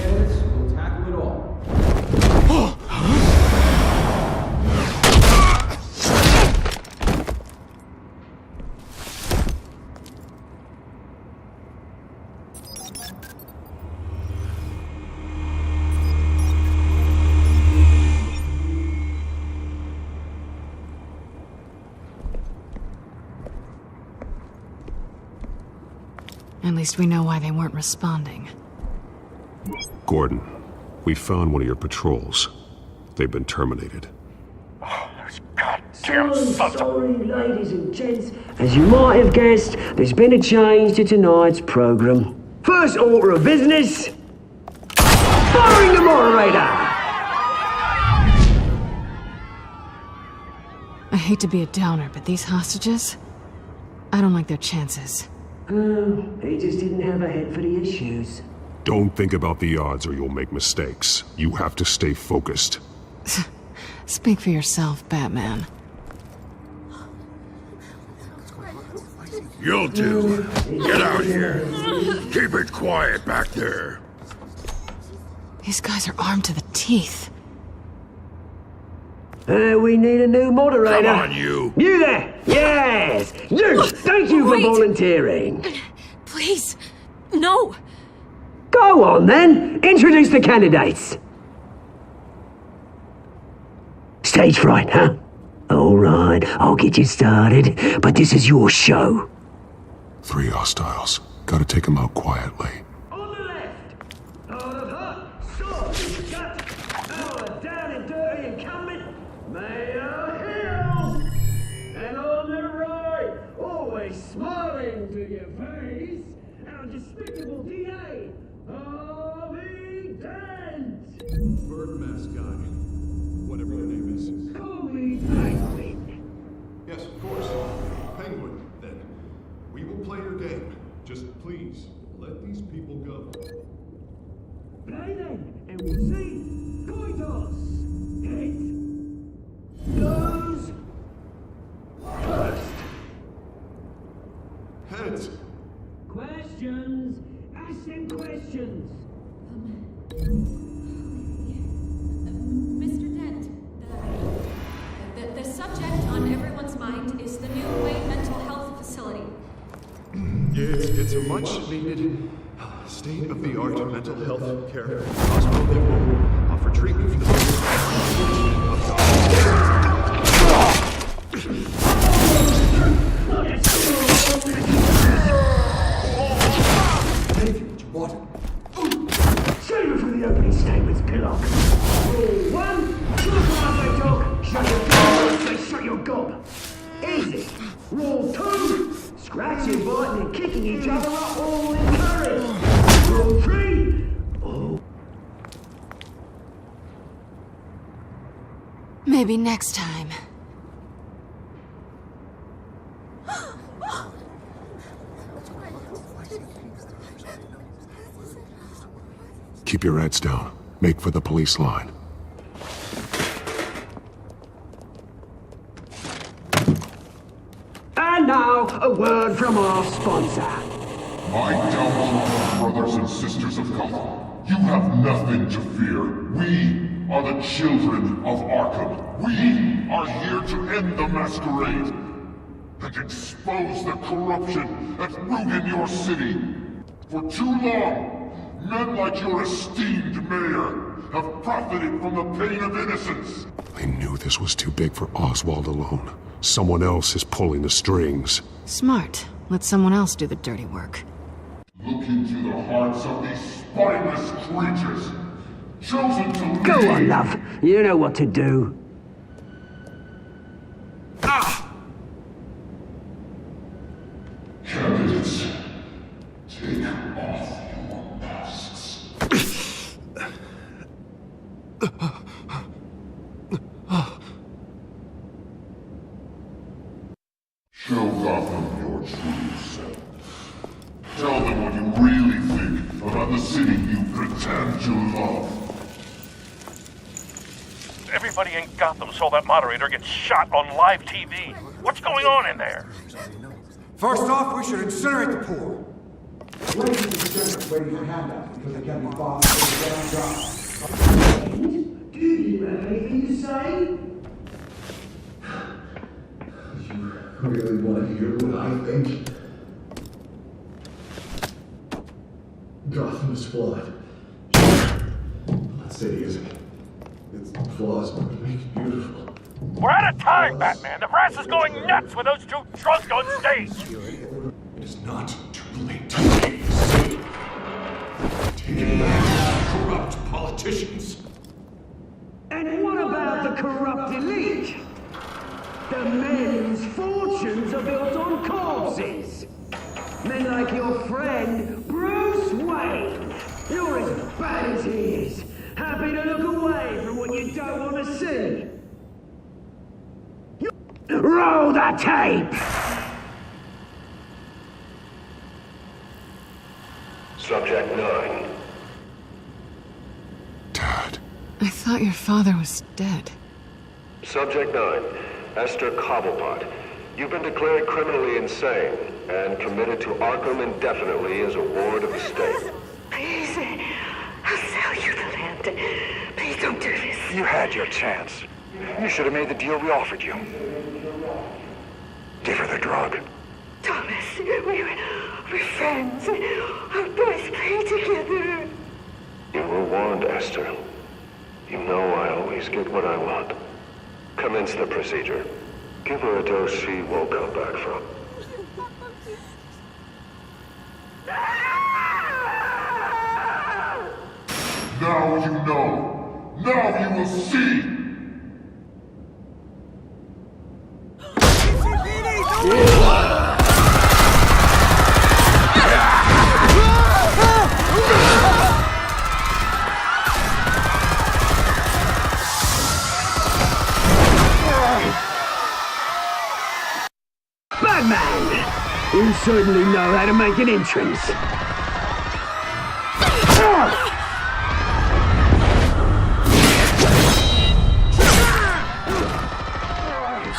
Candidates will tackle it all. At least we know why they weren't responding. Gordon, we found one of your patrols. They've been terminated. Sorry, ladies and gents. As you might have guessed, there's been a change to tonight's program. First order of business, firing the moderator! I hate to be a downer, but these hostages, I don't like their chances. He just didn't have a head for the issues. Don't think about the odds or you'll make mistakes. You have to stay focused. Speak for yourself, Batman. You'll do. Get out here. Keep it quiet back there. These guys are armed to the teeth. We need a new moderator. Come on, you. You there! Yes! You! Thank you for volunteering. Please, no. Go on, then. Introduce the candidates. Stage fright, huh? Alright, I'll get you started, but this is your show. 3 hostiles. Gotta take them out quietly. Down and dirty and coming, Mayor Hill! And on the right, always smiling to your face, our despicable DA, Harvey Dent! Bird mascot. Whatever your name is. Call me Penguin. Yes, of course. Penguin, then. We will play your game. Just please, let these people go. Play then, and we'll see. Coin toss. Heads. Goes. First. Heads. Questions. Ask them questions. Mr. Dent, the subject on everyone's mind is the new Wayne Mental Health Facility. It's a much-needed, state-of-the-art mental health care hospital that will offer treatment for the Save it for the opening statements, Pillock. Rule 1, shut up when I talk, shut your gob, say shut your gob. Easy. Rule 2, scratching, biting and kicking each other are all encouraged. Rule 3, Maybe next time. Keep your heads down. Make for the police line. And now, a word from our sponsor. My downfall, brothers and sisters of Gotham. You have nothing to fear. We are the children of Arkham. We are here to end the masquerade and expose the corruption that ruined your city. For too long, men like your esteemed mayor have profited from the pain of innocence. I knew this was too big for Oswald alone. Someone else is pulling the strings. Smart. Let someone else do the dirty work. Look into the hearts of these spineless creatures, chosen to Go on, love. You know what to do. Candidates, take off your masks. Show Gotham your true self. Tell them what you really think about the city you pretend to love. Everybody in Gotham saw that moderator get shot on live TV. What's going on in there? First off, we should incinerate the poor. Ladies and gentlemen, waiting for handouts because they can't be bothered with the damn job. Do you have anything to say? You really want to hear what I think? Gotham is flawed. That city isn't. Its flaws would make it beautiful. We're out of time, Batman. The press is going nuts with those two drunks on stage. It is not too late to leave the city. Taking back corrupt politicians. And what about the corrupt elite? The men whose fortunes are built on corpses. Men like your friend, Bruce Wayne. You're as bad as he is. Happy to look away from what you don't want to see. Roll the tape! Subject 9. I thought your father was dead. Subject 9, Esther Cobblepot. You've been declared criminally insane and committed to Arkham indefinitely as a ward of the state. Please, I'll sell you the land. Please don't do this. You had your chance. You should have made the deal we offered you. Give her the drug. Thomas, we're friends. Our boys play together. You were warned, Esther. You know I always get what I want. Commence the procedure. Give her a dose she won't come back from. Now you know. Now you will see. Batman! You certainly know how to make an entrance.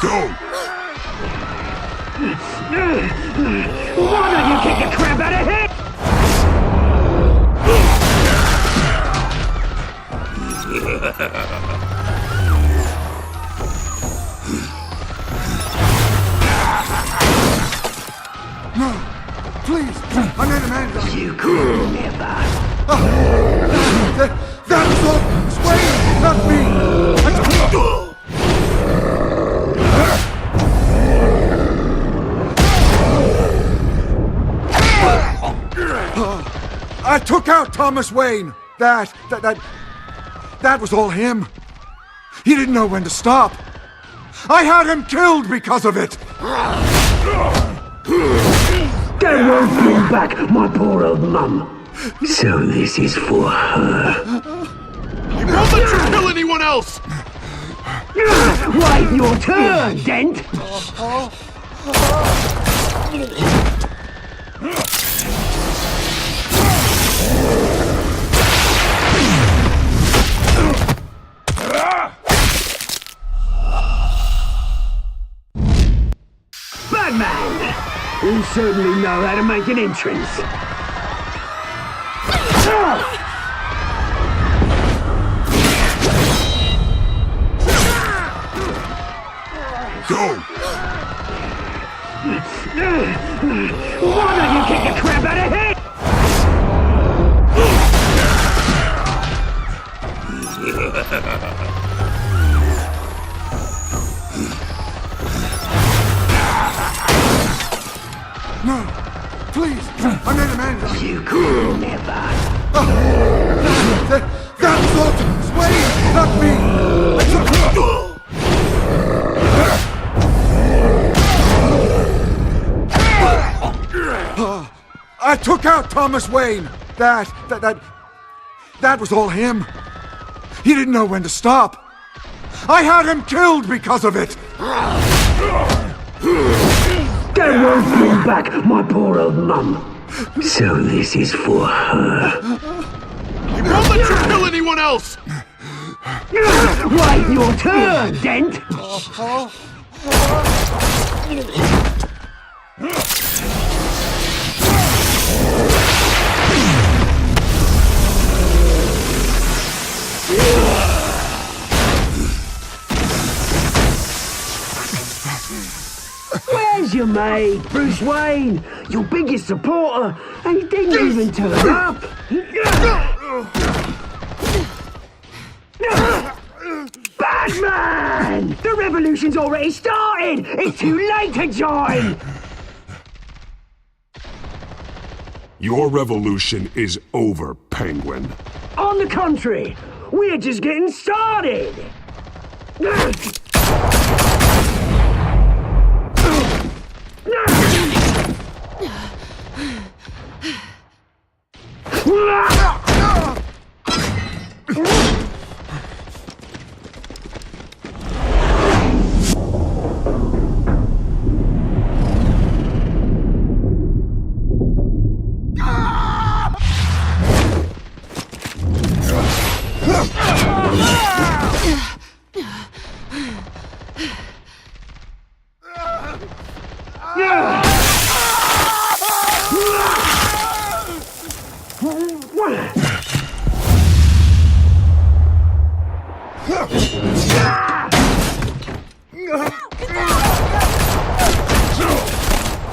Go! Why don't you kick the crap out of him? No! Please! I made a man! You could never! That was all Swain, not me! I took out Thomas Wayne! That was all him. He didn't know when to stop. I had him killed because of it! That won't bring back my poor old mum. So this is for her. He won't let you kill anyone else! Wait your turn, Dent! Batman! You certainly know how to make an entrance. Go! Why don't you kick the crap out of him? No! Please! I made a man! You could never! That was all Swain, not me! I took out Thomas Wayne! That was all him. He didn't know when to stop. I had him killed because of it! That won't bring back my poor old mum. So this is for her. He won't let you kill anyone else! Wait your turn, Dent! Where's your mate, Bruce Wayne? Your biggest supporter, and he didn't even turn up. Batman! The revolution's already started! It's too late to join! Your revolution is over, Penguin. On the contrary, we're just getting started!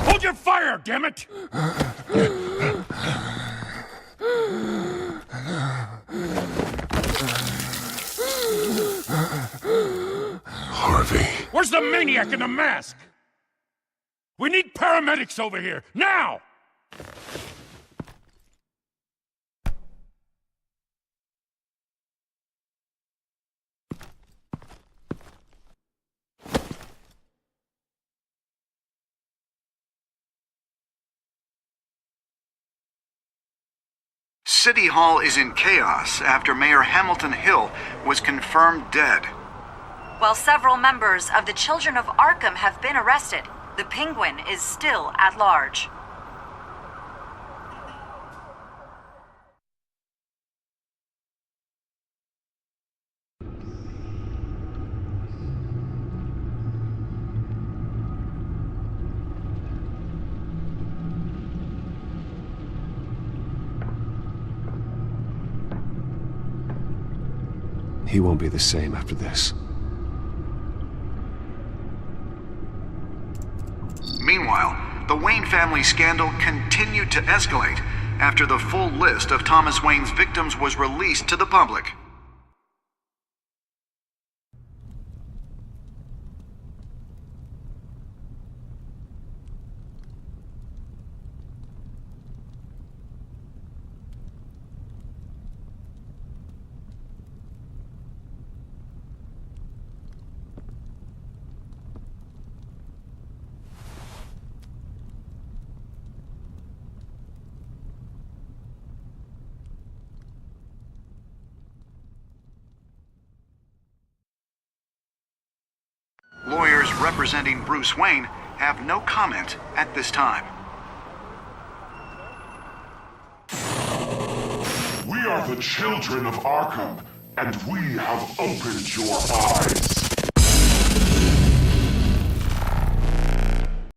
Hold your fire, damn it! Harvey. Where's the maniac in the mask? We need paramedics over here, now! City Hall is in chaos after Mayor Hamilton Hill was confirmed dead. While several members of the Children of Arkham have been arrested, the Penguin is still at large. He won't be the same after this. Meanwhile, the Wayne family scandal continued to escalate after the full list of Thomas Wayne's victims was released to the public. Lawyers representing Bruce Wayne have no comment at this time. We are the children of Arkham, and we have opened your eyes.